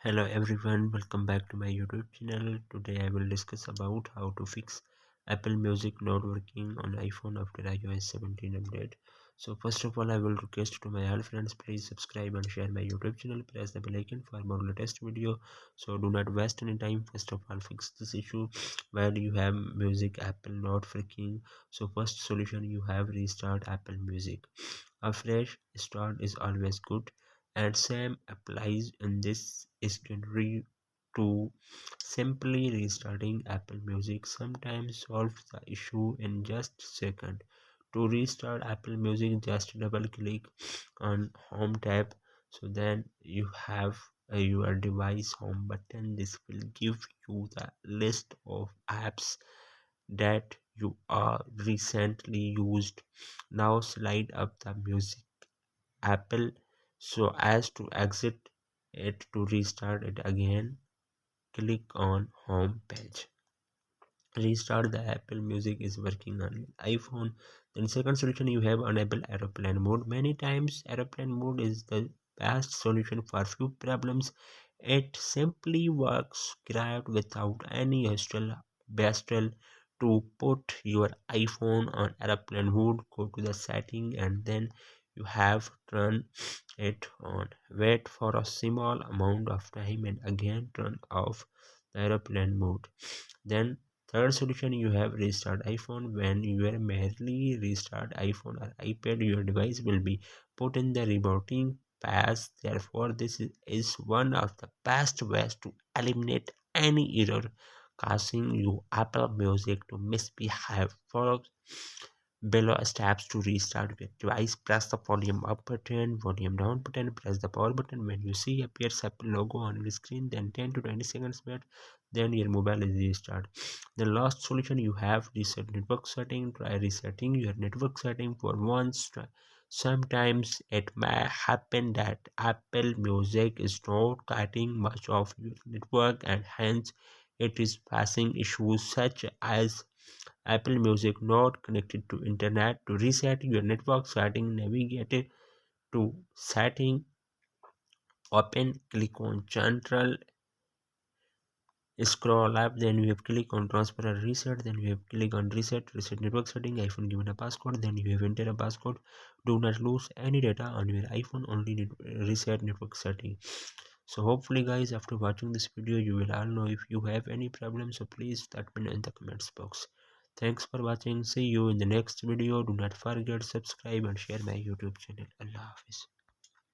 Hello everyone, welcome back to my YouTube channel. Today I will discuss about how to fix Apple Music not working on iPhone after iOS 17 update. So first of all, I will request to my all friends, please subscribe and share my YouTube channel. Press the bell icon for more latest video. So do not waste any time. First of all, fix this issue when you have music Apple not working. So first solution, you have restart Apple Music. A fresh start is always good, and same applies in this scenario to simply restarting Apple Music sometimes solves the issue in just second. To restart Apple Music, just double click on Home tab. So then you have your device home button. This will give you the list of apps that you are recently used. Now slide up the music Apple so as to exit it. To restart it again, click on home page. Restart the Apple Music is working on iPhone. Then second solution, you have enable airplane mode. Many times airplane mode is the best solution for few problems. It simply works great without any hassle to put your iPhone on airplane mode. Go to the setting and then you have turn it on. Wait for a small amount of time and again turn off the airplane mode. Then third solution, you have restart iPhone. When you are merely restart iPhone or iPad, your device will be put in the rebooting phase. Therefore, this is one of the best ways to eliminate any error causing you Apple Music to misbehave. Follow below steps to restart your device. Press the volume up button, volume down button, press the power button. When you see appears Apple logo on your screen, then 10 to 20 seconds wait, then your mobile is restarted. The last solution, you have reset network setting. Try resetting your network setting for once. Sometimes it may happen that Apple Music is not getting much of your network and hence it is facing issues such as Apple Music not connected to internet. To reset your network setting, navigate to setting, open, click on general, scroll up, then you have click on transfer and reset, then you have click on reset network setting, iPhone given a passcode, then you have enter a passcode. Do not lose any data on your iPhone, only reset network setting. So hopefully guys, after watching this video you will all know. If you have any problem, so please let me know in the comments box. Thanks for watching. See you in the next video. Do not forget subscribe and share my YouTube channel. Allah Hafiz.